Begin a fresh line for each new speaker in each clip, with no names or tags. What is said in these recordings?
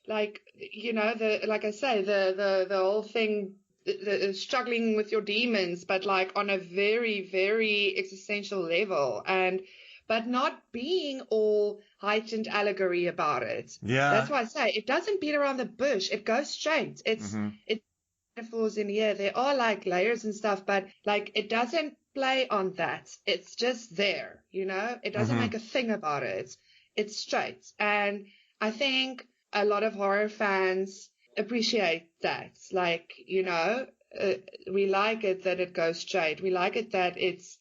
like, like I say, the whole thing, the struggling with your demons, but like on a very, very existential level, but not being all heightened allegory about it.
Yeah.
That's why I say it doesn't beat around the bush. It goes straight. It's metaphors in here. There are like layers and stuff, but like it doesn't play on that. It's just there, It doesn't make a thing about it. It's straight. And I think a lot of horror fans appreciate that. Like, we like it that it goes straight. We like it that it's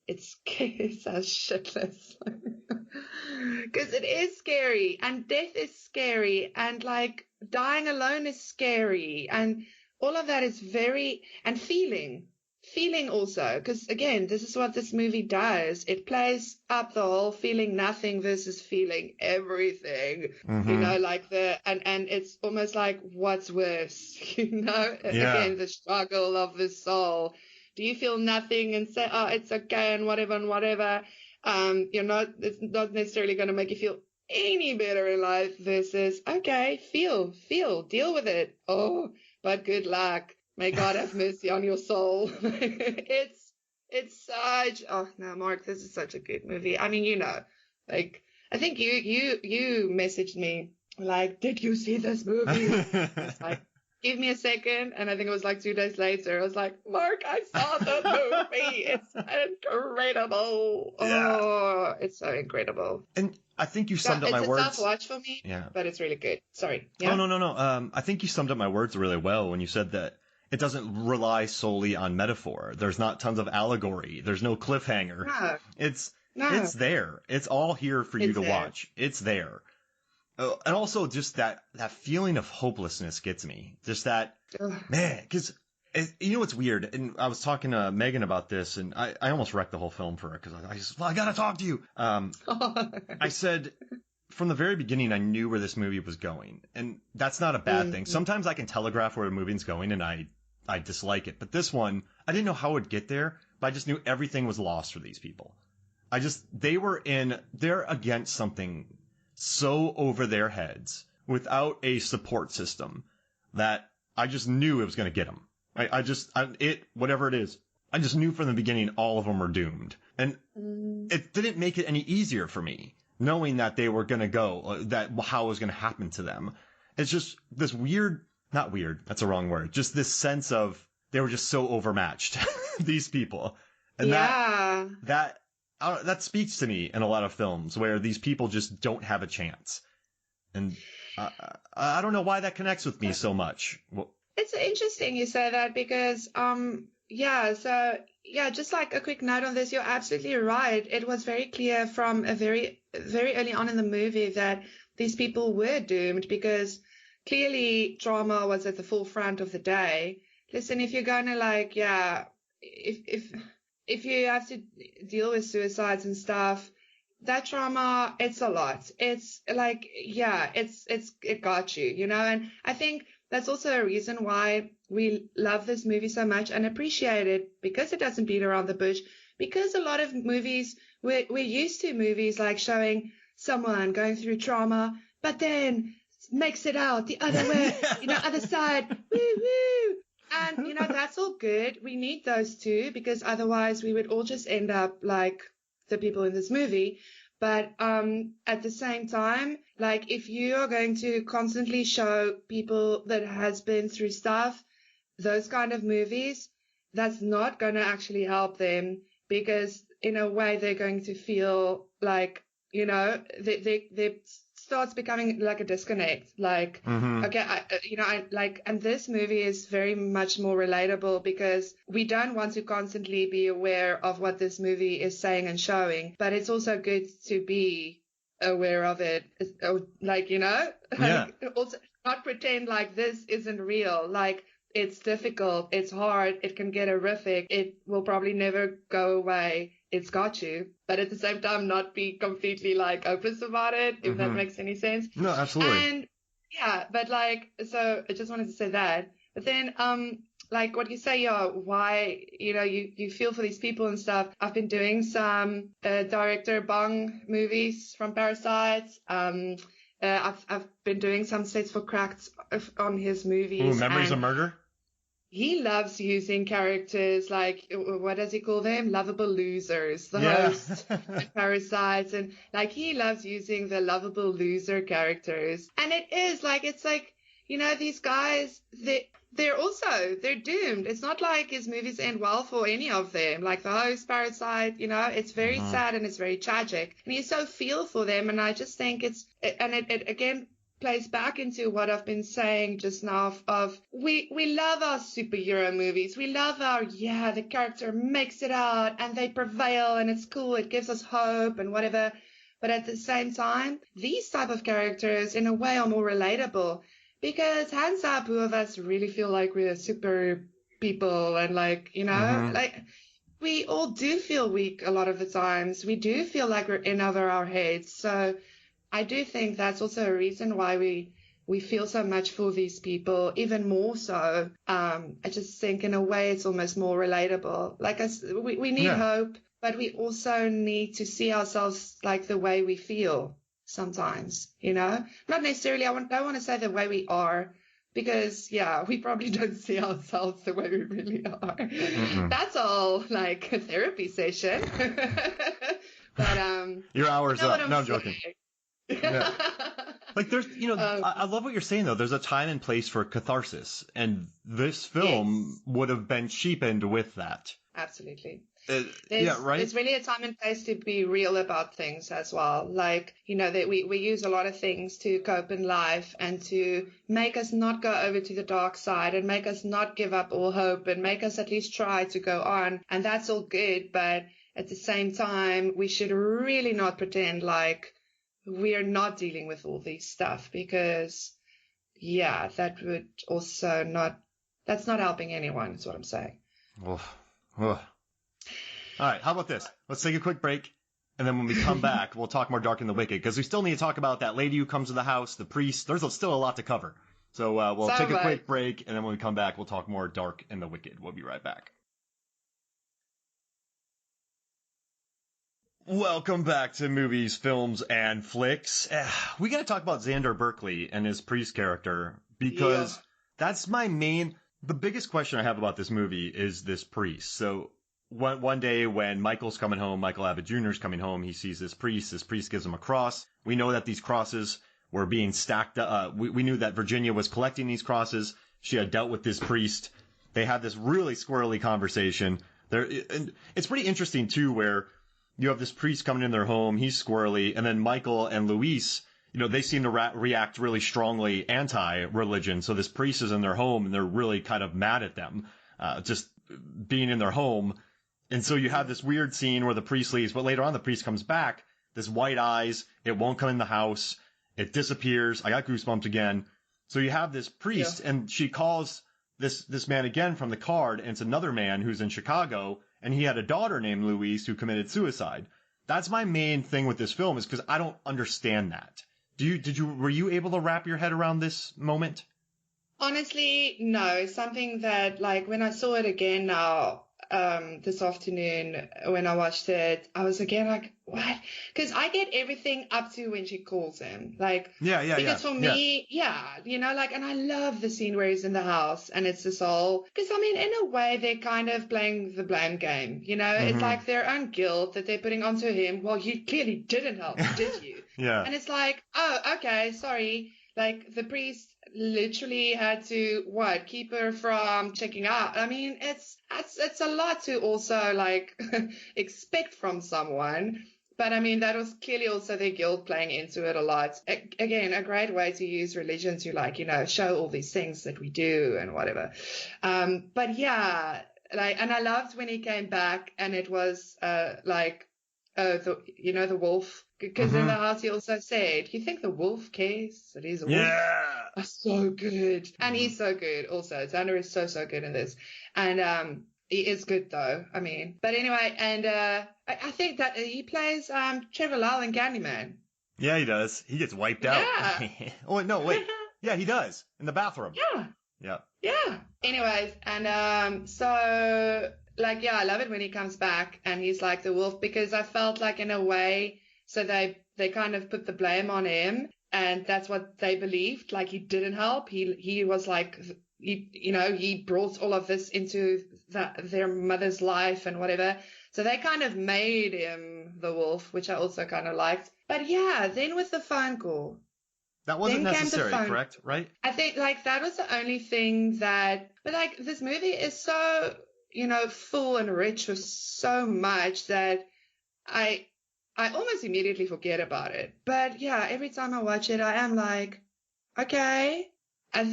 so shitless. Because it is scary, and death is scary, and like dying alone is scary, and all of that is and feeling also, because again, this is what this movie does. It plays up the whole feeling nothing versus feeling everything, like and it's almost like what's worse, again, the struggle of the soul. Do you feel nothing and say, oh, it's okay and whatever? It's not necessarily going to make you feel any better in life versus, okay, feel, deal with it. Oh, but good luck. May God have mercy on your soul. It's such, oh no, Mark, this is such a good movie. I mean, like, I think you messaged me like, did you see this movie? It's like, give me a second. And I think it was like 2 days later. I was like, Mark, I saw the movie. It's incredible.
Yeah.
Oh, it's so incredible.
And I think you summed up my words.
It's a tough watch for me, but it's really good. Sorry.
Yeah? Oh, no. I think you summed up my words really well when you said that it doesn't rely solely on metaphor. There's not tons of allegory. There's no cliffhanger.
No.
It's there. It's all here for you to watch. It's there. And also just that feeling of hopelessness gets me. Just that, man, because what's weird? And I was talking to Megan about this, and I almost wrecked the whole film for her because I got to talk to you. I said, from the very beginning, I knew where this movie was going. And that's not a bad thing. Sometimes I can telegraph where a movie's going, and I dislike it. But this one, I didn't know how it would get there, but I just knew everything was lost for these people. They're against something so over their heads without a support system that I just knew it was going to get them. Whatever it is, I just knew from the beginning all of them were doomed. And it didn't make it any easier for me, knowing that they were going to go, how it was going to happen to them. It's just this not weird, that's the wrong word, just this sense of they were just so overmatched, these people. And that speaks to me in a lot of films where these people just don't have a chance. And I don't know why that connects with me so much.
It's interesting you say that because, just like a quick note on this, you're absolutely right. It was very clear from a very, very early on in the movie that these people were doomed because clearly trauma was at the forefront of the day. Listen, if you're going to if you have to deal with suicides and stuff, that trauma, it's a lot. It's like, it got you, and I think that's also a reason why we love this movie so much and appreciate it, because it doesn't beat around the bush, because a lot of movies, we're used to movies like showing someone going through trauma, but then makes it out the other way, other side, woo, woo. And, that's all good. We need those too, because otherwise we would all just end up like the people in this movie. But at the same time, like if you are going to constantly show people that has been through stuff, those kind of movies, that's not going to actually help them, because in a way they're going to feel like, they starts becoming like a disconnect. Like, okay, and this movie is very much more relatable because we don't want to constantly be aware of what this movie is saying and showing, but it's also good to be aware of it. Also not pretend like this isn't real. Like, it's difficult, it's hard, it can get horrific, it will probably never go away. It's got you, but at the same time, not be completely like hopeless about it, if that makes any sense.
No, absolutely.
And but so I just wanted to say that. But then, like what you say, why, you feel for these people and stuff. I've been doing some director Bong movies from Parasite, I've been doing some sets for Cracked on his movies.
Ooh, Memories of Murder?
He loves using characters like, what does he call them? Lovable losers, the host, and Parasites. And like, he loves using the lovable loser characters. And it's like, these guys, they're doomed. It's not like his movies end well for any of them. Like the host, Parasite, it's very sad and it's very tragic. And you so feel for them. And I just think it again plays back into what I've been saying just now of we love our superhero movies. We love the character makes it out and they prevail and it's cool. It gives us hope and whatever. But at the same time, these type of characters in a way are more relatable because hands up, who of us really feel like we're super people and like, like we all do feel weak a lot of the times. We do feel like we're in over our heads. So I do think that's also a reason why we feel so much for these people, even more so. I just think in a way it's almost more relatable. Like we need hope, but we also need to see ourselves like the way we feel sometimes, Not necessarily, I don't want to say the way we are, because, we probably don't see ourselves the way we really are. Mm-mm. That's all like a therapy session. But
your hour's up. No, I'm joking. Yeah. Like there's, I love what you're saying though. There's a time and place for catharsis, and this film would have been cheapened with that.
Absolutely.
Right.
There's really a time and place to be real about things as well. Like, that we use a lot of things to cope in life and to make us not go over to the dark side and make us not give up all hope and make us at least try to go on. And that's all good. But at the same time, we should really not pretend like we are not dealing with all these stuff because, that would also that's not helping anyone, is what I'm saying.
All right, how about this? Let's take a quick break, and then when we come back, we'll talk more Dark and the Wicked, because we still need to talk about that lady who comes to the house, the priest. There's still a lot to cover. So we'll take a quick break, and then when we come back, we'll talk more Dark and the Wicked. We'll be right back. Welcome back to Movies, Films, and Flicks. We got to talk about Xander Berkeley and his priest character, because that's the biggest question I have about this movie is this priest. So one day when Michael's coming home, Michael Abbott Jr. is coming home, he sees this priest. This priest gives him a cross. We know that these crosses were being stacked. We knew that Virginia was collecting these crosses. She had dealt with this priest. They had this really squirrely conversation. And it's pretty interesting, too, where you have this priest coming in their home. He's squirrely. And then Michael and Luis, they seem to react really strongly anti-religion. So this priest is in their home, and they're really kind of mad at them, just being in their home. And so you have this weird scene where the priest leaves, but later on the priest comes back, this white eyes, it won't come in the house, it disappears. I got goosebumps again. So you have this priest, and she calls this man again from the card, and it's another man who's in Chicago, and he had a daughter named Louise who committed suicide. That's my main thing with this film, is because I don't understand that. Were you able to wrap your head around this moment?
Honestly, no. Something that, like, when I saw it again now, this afternoon when I watched it, I was again like, what? Because I get everything up to when she calls him. Like, because for me, like, and I love the scene where he's in the house and it's this whole, because I mean, in a way, they're kind of playing the blame game, It's like their own guilt that they're putting onto him. Well, you clearly didn't help, did you? And it's like, oh, okay, sorry. Like, the priest literally had to, keep her from checking out. I mean, it's a lot to also, like, expect from someone. But, I mean, that was clearly also their guilt playing into it a lot. Again, a great way to use religion to, like, show all these things that we do and whatever. But, yeah, like, and I loved when he came back and it was, the wolf. Because in the house he also said, you think the wolf cares that he's a wolf?
Yeah.
Oh, so good. And he's so good also. Xander is so good in this. And he is good though. I mean, but anyway, and I think that he plays Trevor Lyle in Candyman.
Yeah, he does. He gets wiped out.
Yeah.
Oh, no, wait. Yeah, he does. In the bathroom.
Yeah. Anyways, and so, like, I love it when he comes back and he's like the wolf, because I felt like in a way, so they kind of put the blame on him. and that's what they believed. Like, he didn't help. He was like, he brought all of this into their mother's life and whatever. So they kind of made him the wolf, which I also kind of liked. But yeah, then with the phone call.
That wasn't necessary, correct? Right?
I think like that was the only thing that, but like this movie is so, full and rich with so much that I almost immediately forget about it. But yeah, every time I watch it, I am like, okay. I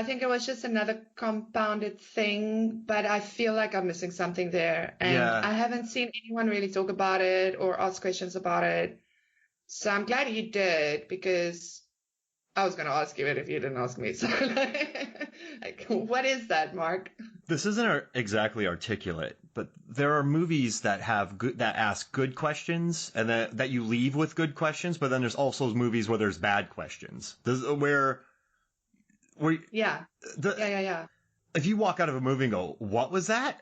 think it was just another compounded thing, but I feel like I'm missing something there. And I haven't seen anyone really talk about it or ask questions about it. So I'm glad you did, because I was going to ask you it if you didn't ask me. So, like, what is that, Mark?
This isn't exactly articulate, but there are movies that that ask good questions and that you leave with good questions. But then there's also movies where there's bad questions. Yeah. If you walk out of a movie and go, "What was that?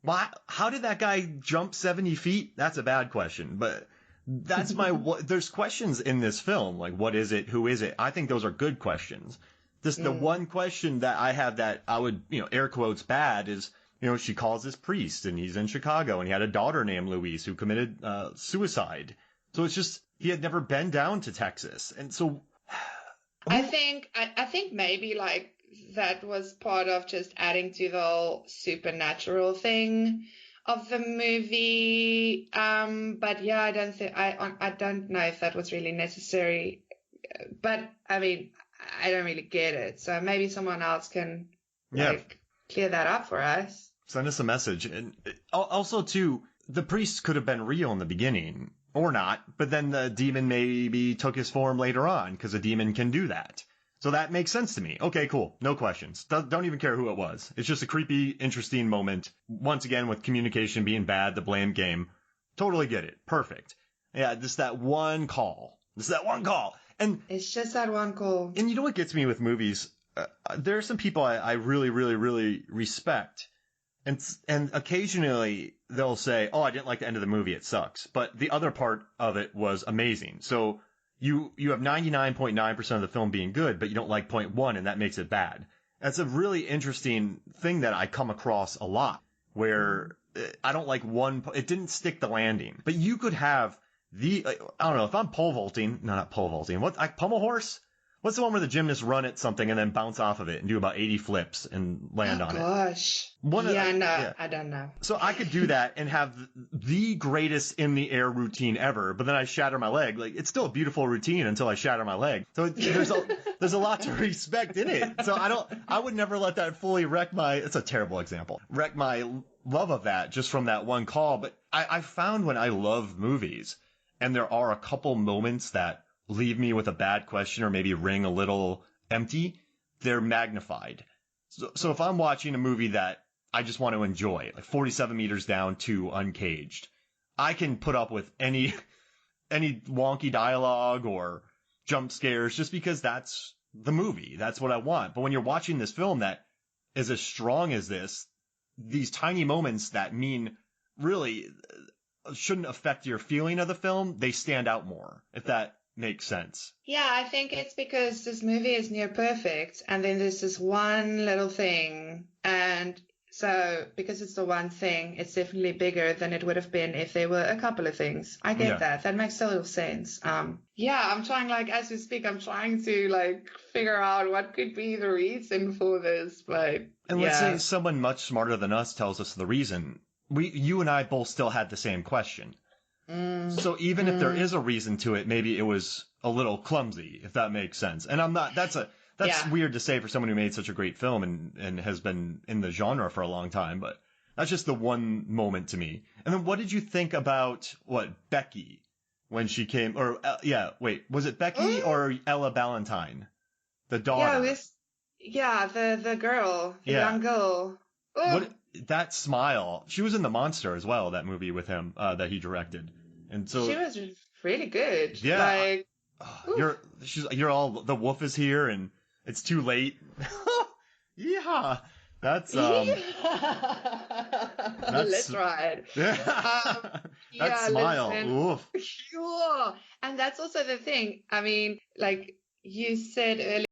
Why? How did that guy jump 70 feet?" That's a bad question, but. That's there's questions in this film, like what is it, who is it? I think those are good questions. The one question that I have that I would, air quotes bad is, she calls this priest and he's in Chicago and he had a daughter named Louise who committed suicide. So it's just, he had never been down to Texas. And so
I think maybe like that was part of just adding to the whole supernatural thing of the movie, but yeah, I don't know if that was really necessary. But I mean, I don't really get it. So maybe someone else can clear that up for us.
Send us a message, and also too, the priest could have been real in the beginning or not, but then the demon maybe took his form later on because a demon can do that. So that makes sense to me. Okay, cool. No questions. Don't even care who it was. It's just a creepy, interesting moment. Once again, with communication being bad, the blame game. Totally get it. Perfect. Yeah, just that one call. And
it's just that one call.
And you know what gets me with movies? There are some people I really, really, really respect. And occasionally they'll say, "Oh, I didn't like the end of the movie. It sucks." But the other part of it was amazing. So you have 99.9% of the film being good, but you don't like 0.1, and that makes it bad. That's a really interesting thing that I come across a lot, where I don't like it didn't stick the landing. But you could have I don't know, if I'm pommel horse? What's the one where the gymnasts run at something and then bounce off of it and do about 80 flips and land on it?
Gosh. I don't know.
So I could do that and have the greatest in the air routine ever, but then I shatter my leg. Like, it's still a beautiful routine until I shatter my leg. So there's a lot to respect in it. So I would never let that fully it's a terrible example, wreck my love of that just from that one call. But I found when I love movies and there are a couple moments that leave me with a bad question or maybe ring a little empty, they're magnified. So if I'm watching a movie that I just want to enjoy, like 47 Meters Down to Uncaged, I can put up with any wonky dialogue or jump scares just because that's the movie. That's what I want. But when you're watching this film that is as strong as this, these tiny moments that mean really shouldn't affect your feeling of the film, they stand out more, if that makes sense.
Yeah, I think it's because this movie is near perfect, and then there's this one little thing, and so because it's the one thing, it's definitely bigger than it would have been if there were a couple of things. I get that. That makes a little sense. I'm trying, like, as we speak, I'm trying to, like, figure out what could be the reason for this, but
let's say someone much smarter than us tells us the reason. You and I both still had the same question. So even if there is a reason to it, maybe it was a little clumsy, if that makes sense. And I'm not, that's weird to say for someone who made such a great film and has been in the genre for a long time, but that's just the one moment to me. And then what did you think about, Becky, when she came, was it Becky or Ella Ballantyne? The daughter.
The girl, the young girl.
That smile. She was in The Monster as well, that movie with him that he directed. And so
she was really good.
Yeah. You're all, the wolf is here and it's too late. Yeah. That's
Let's ride.
That smile. Oof.
Sure. And that's also the thing. I mean, like you said earlier.